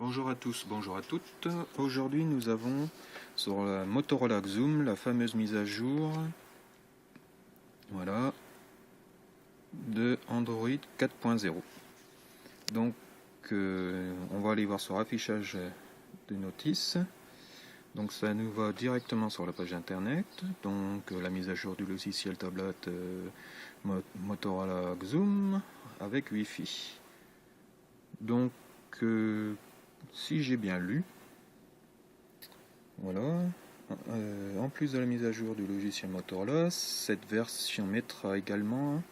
Bonjour à tous, bonjour à toutes. Aujourd'hui nous avons sur la Motorola Xoom la fameuse mise à jour de Android 4.0. Donc on va aller voir sur affichage de notices. Donc ça nous va directement sur la page internet. Donc la mise à jour du logiciel tablette Motorola Xoom avec Wi-Fi. Donc si j'ai bien lu, en plus de la mise à jour du logiciel Motorola, cette version mettra également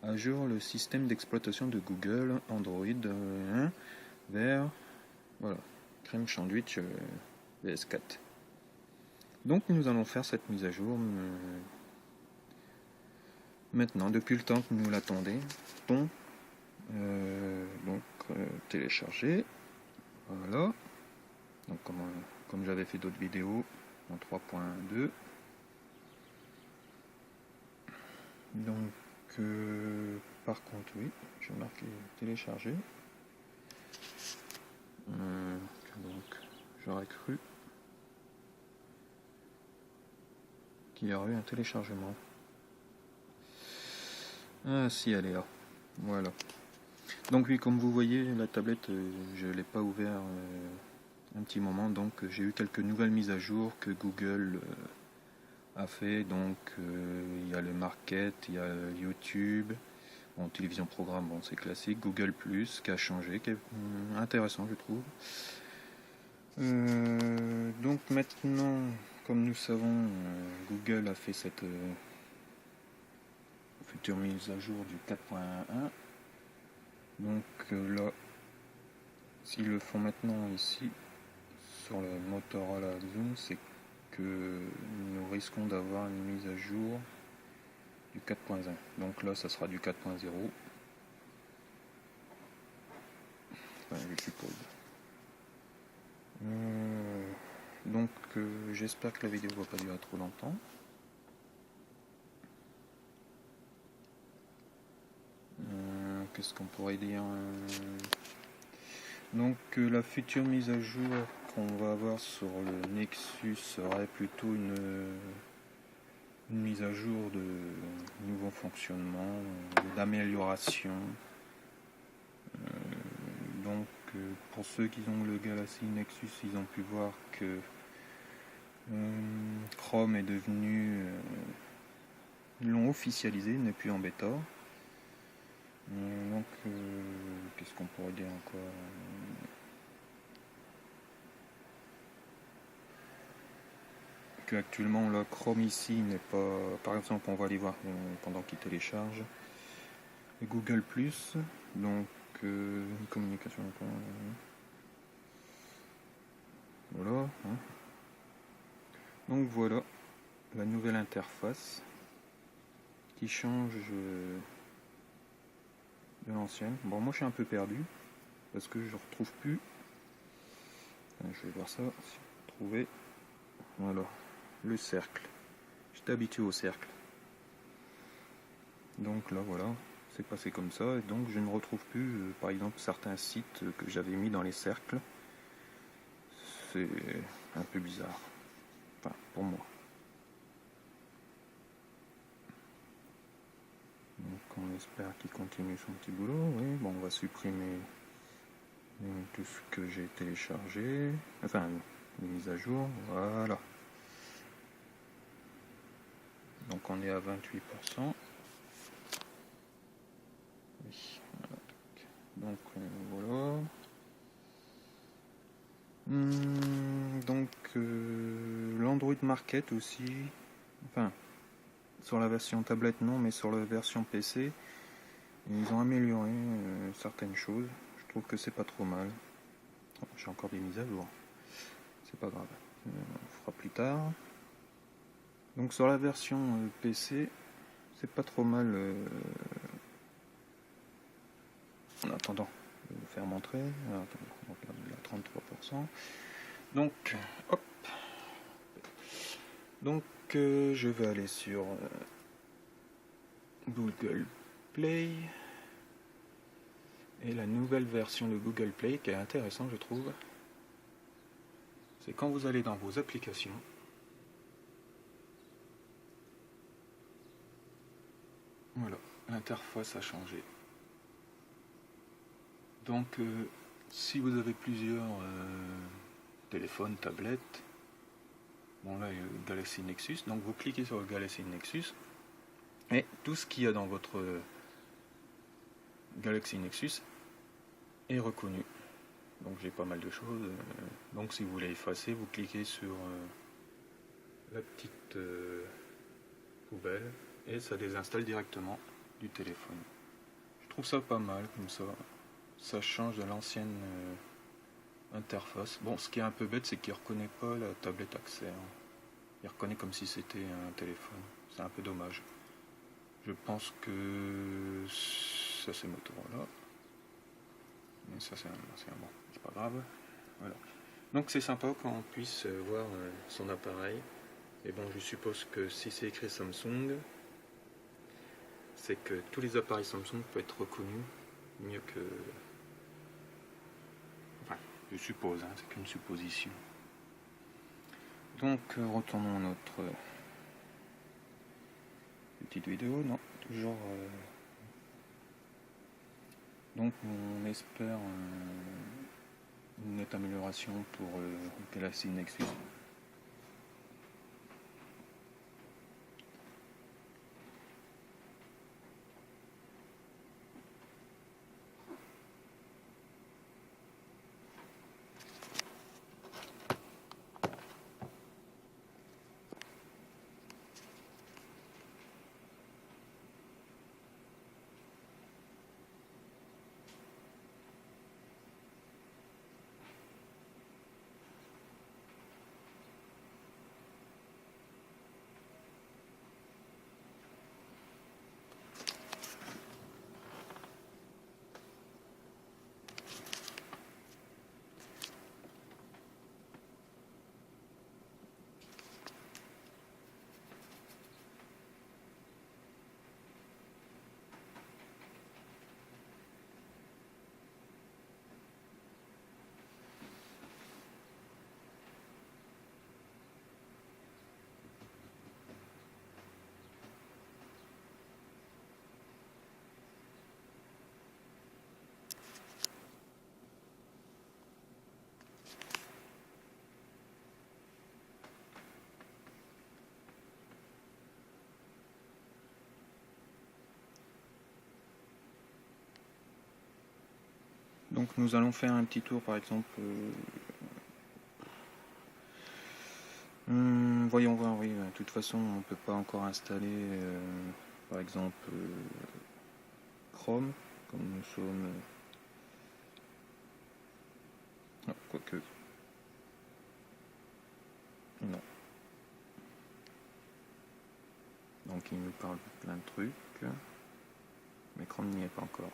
à jour le système d'exploitation de Google Android 1 vers Crème Sandwich VS4. Donc nous allons faire cette mise à jour maintenant, depuis le temps que nous l'attendons. Télécharger. Voilà. Donc comme j'avais fait d'autres vidéos en 3.2. Donc par contre oui, j'ai marqué télécharger. Donc j'aurais cru qu'il y aurait eu un téléchargement. Ah si, elle est là. Voilà. Donc oui, comme vous voyez, la tablette, je ne l'ai pas ouvert un petit moment, donc j'ai eu quelques nouvelles mises à jour que Google a fait. Donc il y a le Market, il y a YouTube, en télévision programme, bon c'est classique, Google Plus qui a changé, qui est intéressant je trouve. Donc maintenant, comme nous savons, Google a fait cette future mise à jour du 4.1. Donc là, s'ils le font maintenant ici sur le Motorola Xoom, c'est que nous risquons d'avoir une mise à jour du 4.1. Donc là, ça sera du 4.0. Je suppose. Donc j'espère que la vidéo ne va pas durer trop longtemps. Qu'est-ce qu'on pourrait dire? Donc la future mise à jour qu'on va avoir sur le Nexus serait plutôt une mise à jour de nouveau fonctionnement, d'amélioration. Donc pour ceux qui ont le Galaxy Nexus, ils ont pu voir que Chrome est devenu, ils l'ont officialisé, il n'est plus en bêta. Donc qu'est-ce qu'on pourrait dire encore? Que actuellement le Chrome ici n'est pas, par exemple on va aller voir pendant qu'il télécharge Google Plus, donc une communication voilà, donc voilà la nouvelle interface qui change de l'ancienne. Bon, moi je suis un peu perdu parce que je retrouve plus. Je vais voir ça, si trouver. Voilà, le cercle. J'étais habitué au cercle. Donc là voilà, c'est passé comme ça et donc je ne retrouve plus par exemple certains sites que j'avais mis dans les cercles. C'est un peu bizarre. Enfin, pour moi. Donc on espère qu'il continue son petit boulot. Oui, bon, on va supprimer tout ce que j'ai téléchargé. Enfin, les mises à jour. Voilà. Donc on est à 28%. Oui, voilà. Donc voilà. Donc l'Android Market aussi. Enfin, sur la version tablette non, mais sur la version PC, ils ont amélioré certaines choses. Je trouve que c'est pas trop mal. J'ai encore des mises à jour. C'est pas grave. On fera plus tard. Donc sur la version PC, c'est pas trop mal. En attendant, je vais vous faire montrer. Alors, on regarde là 33%. Donc, hop. Donc, je vais aller sur Google Play. Et la nouvelle version de Google Play qui est intéressante, je trouve, c'est quand vous allez dans vos applications, voilà, l'interface a changé. Donc si vous avez plusieurs téléphones, tablettes, bon là il y a le Galaxy Nexus, donc vous cliquez sur le Galaxy Nexus et tout ce qu'il y a dans votre Galaxy Nexus est reconnu. Donc j'ai pas mal de choses. Donc si vous voulez effacer, vous cliquez sur la petite poubelle et ça désinstalle directement du téléphone. Je trouve ça pas mal comme ça. Ça change de l'ancienne interface. Bon, ce qui est un peu bête, c'est qu'il ne reconnaît pas la tablette Accès. Il reconnaît comme si c'était un téléphone. C'est un peu dommage. Je pense que ça c'est Motorola. Mais ça c'est un bon, c'est pas grave. Voilà. Donc c'est sympa qu'on puisse voir son appareil. Et bon, je suppose que si c'est écrit Samsung, c'est que tous les appareils Samsung peuvent être reconnus mieux que... Enfin, je suppose, hein, c'est qu'une supposition. Donc retournons à notre petite vidéo. Non, toujours... Donc on espère une nette amélioration pour Galaxy Nexus. Donc nous allons faire un petit tour par exemple. Voyons voir, oui, de toute façon on ne peut pas encore installer par exemple Chrome, comme nous sommes... quoique... Non. Donc il nous parle de plein de trucs, mais Chrome n'y est pas encore.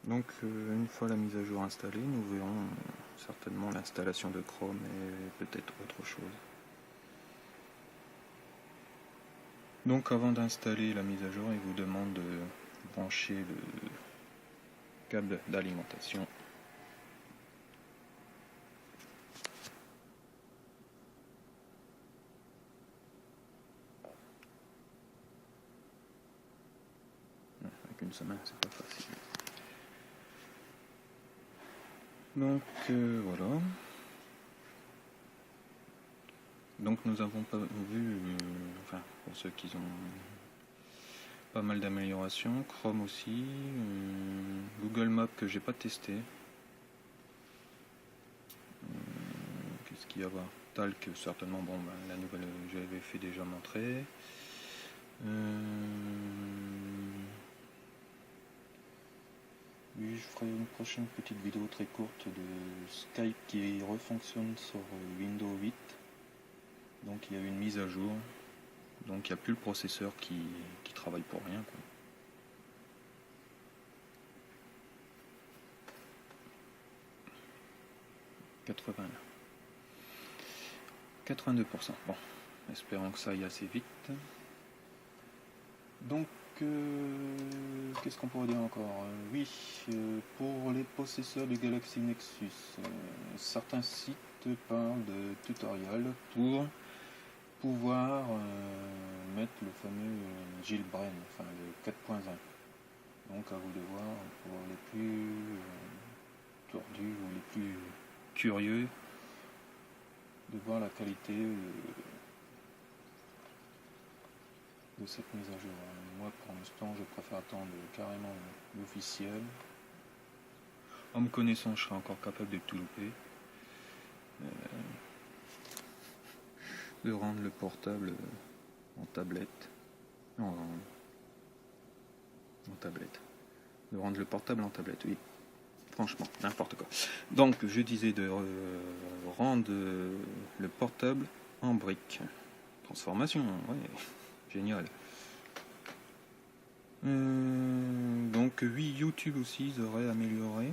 Donc une fois la mise à jour installée, nous verrons certainement l'installation de Chrome et peut-être autre chose. Donc avant d'installer la mise à jour, il vous demande de brancher le câble d'alimentation. Avec une semaine, c'est pas facile. Donc voilà. Donc nous avons pas vu, enfin pour ceux qui ont pas mal d'améliorations, Chrome aussi, Google Maps que j'ai pas testé. Qu'est-ce qu'il y a à voir? Talk certainement, bon ben, la nouvelle j'avais fait déjà montrer. Oui, je ferai une prochaine petite vidéo très courte de Skype qui refonctionne sur Windows 8. Donc il y a eu une mise à jour. Donc il n'y a plus le processeur qui travaille pour rien, quoi. « 82%. Bon, espérons que ça aille assez vite. Donc qu'est-ce qu'on pourrait dire encore? Oui, pour les possesseurs du Galaxy Nexus, certains sites parlent de tutoriels pour pouvoir mettre le fameux jailbreak, enfin le 4.1. Donc à vous de voir pour les plus tordus ou les plus curieux de voir la qualité de cette mise à jour. Moi pour l'instant je préfère attendre carrément l'officiel. En me connaissant je serai encore capable de tout louper. De rendre le portable en tablette. Non, en tablette. De rendre le portable en tablette, oui. Franchement, n'importe quoi. Donc, je disais de rendre le portable en brique. Transformation, ouais, génial. Donc, oui, YouTube aussi, ils auraient amélioré.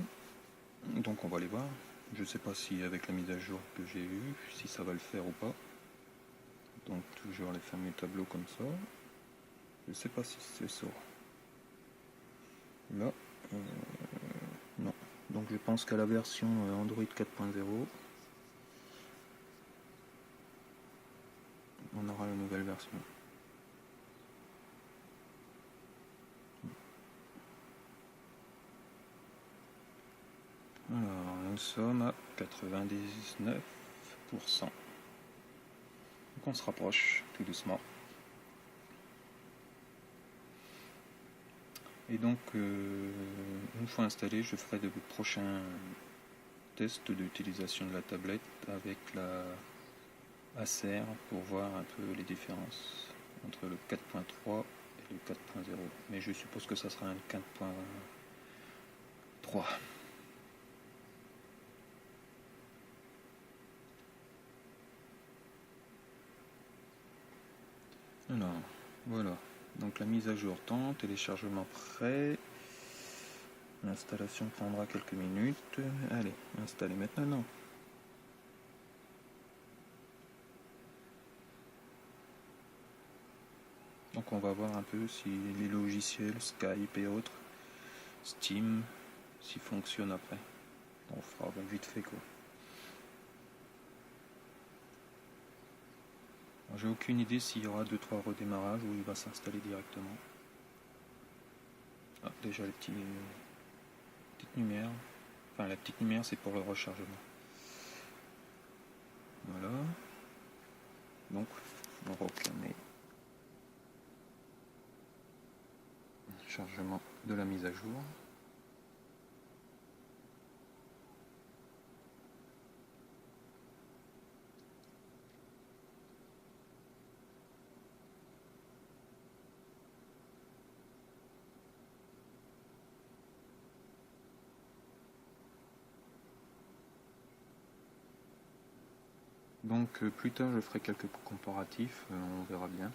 Donc, on va les voir. Je sais pas si avec la mise à jour que j'ai eue, si ça va le faire ou pas. Donc, toujours les fameux tableaux comme ça. Je sais pas si c'est ça. Là, non. Donc je pense qu'à la version Android 4.0, on aura la nouvelle version. Alors, nous sommes à 99%. Donc on se rapproche tout doucement. Et donc, une fois installé, je ferai de prochains tests d'utilisation de la tablette avec la Acer pour voir un peu les différences entre le 4.3 et le 4.0. Mais je suppose que ça sera un 4.3. Alors, voilà. Donc la mise à jour tend, téléchargement prêt. L'installation prendra quelques minutes. Allez, installer maintenant. Donc on va voir un peu si les logiciels, Skype et autres, Steam, s'ils fonctionnent après. On fera vite fait quoi. J'ai aucune idée s'il y aura 2-3 redémarrages ou il va s'installer directement. Ah, déjà les petite lumière. Enfin la petite lumière c'est pour le rechargement. Voilà. Donc on va reclamer. Chargement de la mise à jour. Donc plus tard je ferai quelques comparatifs, on verra bien.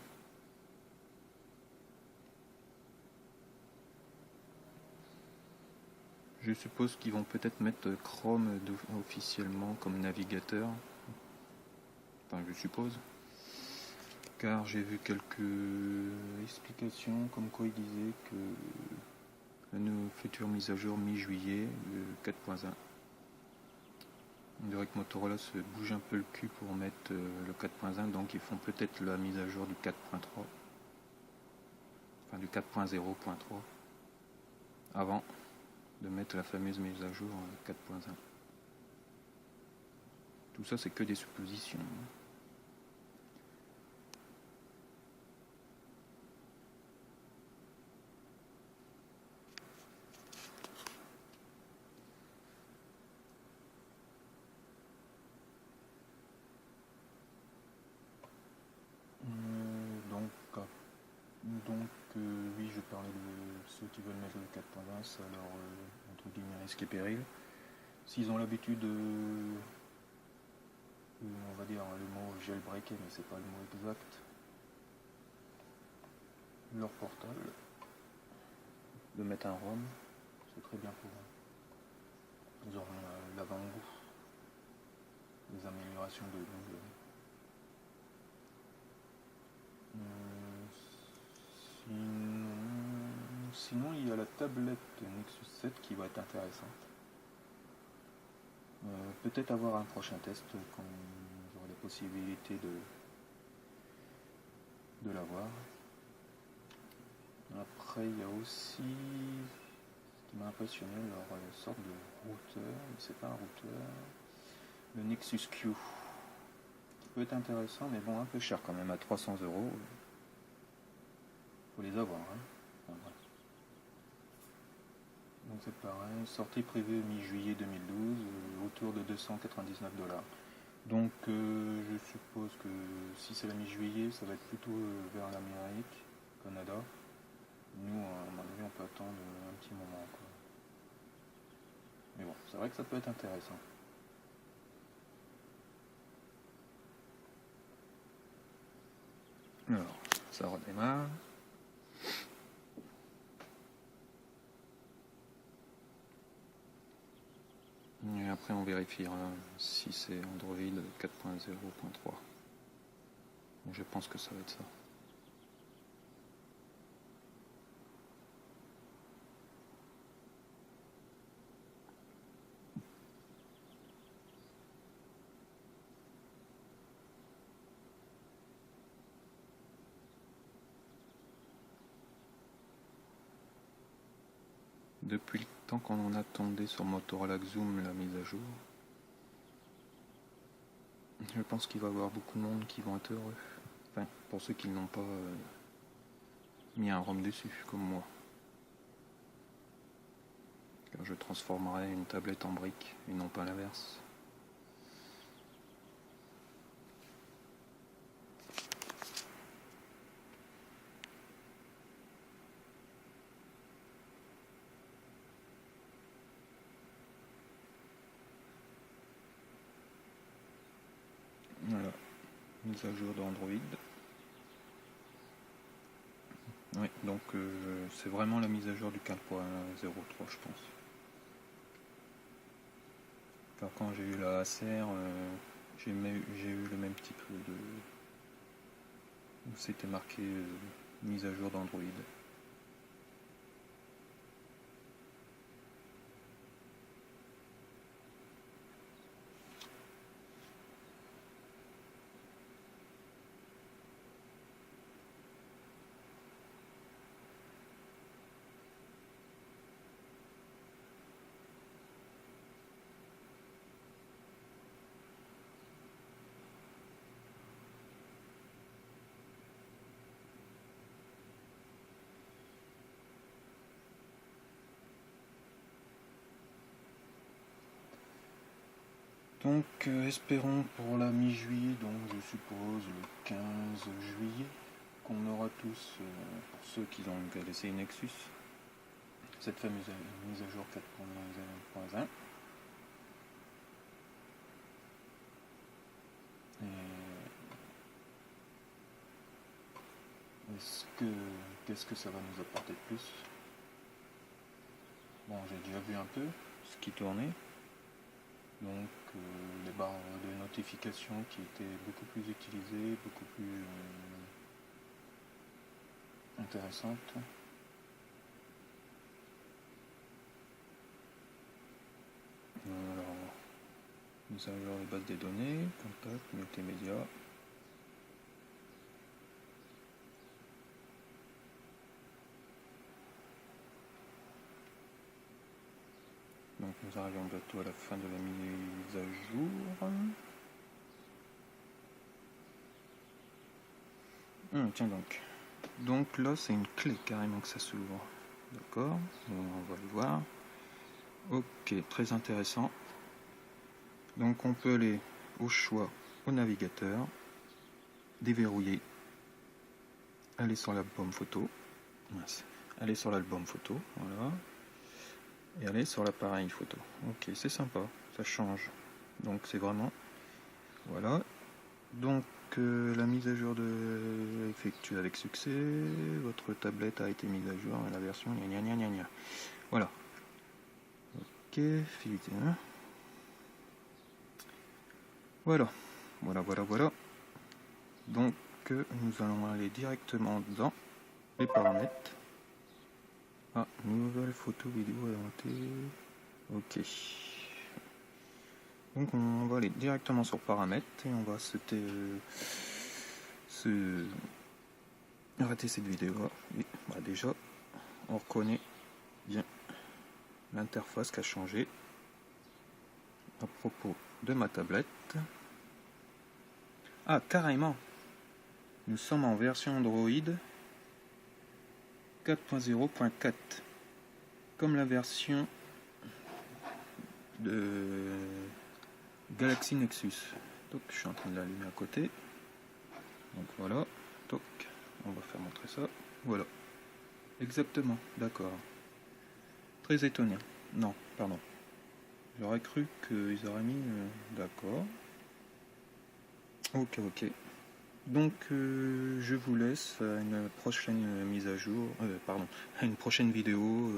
Je suppose qu'ils vont peut-être mettre Chrome officiellement comme navigateur. Enfin je suppose. Car j'ai vu quelques explications comme quoi ils disaient que la future mise à jour mi-juillet, le 4.1. On dirait que Motorola se bouge un peu le cul pour mettre le 4.1, donc ils font peut-être la mise à jour du 4.3, enfin du 4.0.3, avant de mettre la fameuse mise à jour 4.1. Tout ça c'est que des suppositions. Donc oui, je parlais de ceux qui veulent mettre le 4.20, ça leur entre guillemets risque et péril. S'ils ont l'habitude on va dire le mot jailbreaker, mais c'est pas le mot exact, leur portable, de mettre un ROM, c'est très bien pour eux. Ils auront l'avant-goût des améliorations de longue. Sinon, sinon il y a la tablette Nexus 7 qui va être intéressante. Peut-être avoir un prochain test quand j'aurai la possibilité de l'avoir. Après il y a aussi ce qui m'a impressionné, leur sorte de routeur, mais c'est pas un routeur, le Nexus Q, qui peut être intéressant mais bon un peu cher quand même, à 300 €. Faut les avoir, hein. Enfin, bref. Donc c'est pareil, sortie prévue mi-juillet 2012, autour de 299 $. Donc je suppose que si c'est la mi-juillet, ça va être plutôt vers l'Amérique, Canada. Nous, à mon avis, on peut attendre un petit moment quoi. Mais bon, c'est vrai que ça peut être intéressant. Alors, ça redémarre. Et après on vérifiera si c'est Android 4.0.3. Je pense que ça va être ça. Depuis le temps qu'on en attendait sur Motorola Xoom la mise à jour, je pense qu'il va y avoir beaucoup de monde qui vont être heureux. Enfin, pour ceux qui n'ont pas mis un ROM dessus, comme moi. Car je transformerai une tablette en brique et non pas l'inverse. Voilà, mise à jour d'Android. Oui, donc c'est vraiment la mise à jour du 4.03 je pense. Car quand j'ai eu la Acer, j'ai eu le même type de... C'était marqué mise à jour d'Android. Donc espérons pour la mi-juillet, donc je suppose le 15 juillet, qu'on aura tous, pour ceux qui ont laissé une Nexus, cette fameuse mise à jour 4.0.1. Qu'est-ce que ça va nous apporter de plus? Bon, j'ai déjà vu un peu ce qui tournait. Donc les barres de notification qui étaient beaucoup plus utilisées, beaucoup plus intéressantes. Alors, nous avons les bases des données, contacts, multimédia. Donc nous arrivons bientôt à la fin de la mise à jour. Tiens donc. Donc là c'est une clé carrément que ça s'ouvre. D'accord, on va le voir. Ok, très intéressant. Donc on peut aller au choix au navigateur, déverrouiller, aller sur l'album photo, aller sur l'album photo, voilà. Et aller sur l'appareil photo. Ok, c'est sympa, ça change. Donc c'est vraiment... Voilà. Donc la mise à jour effectuée avec succès. Votre tablette a été mise à jour à la version gna gna gna gna. Voilà. Ok, fidélité. Voilà. Voilà. Donc nous allons aller directement dans les paramètres. Ah, nouvelle photo vidéo inventée. Ok. Donc on va aller directement sur paramètres et on va arrêter cette vidéo. Et, bah, déjà, on reconnaît bien l'interface qui a changé à propos de ma tablette. Ah, carrément, nous sommes en version Android 4.0.4 comme la version de Galaxy Nexus. Donc je suis en train de l'allumer à côté. Donc voilà, toc, on va faire montrer ça. Voilà, exactement, d'accord. Très étonné. Non, pardon. J'aurais cru qu'ils auraient mis... d'accord. Ok. Donc je vous laisse à une prochaine mise à jour, à une prochaine vidéo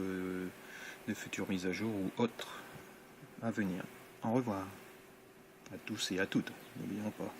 de futures mises à jour ou autres à venir. Au revoir à tous et à toutes, n'oublions pas.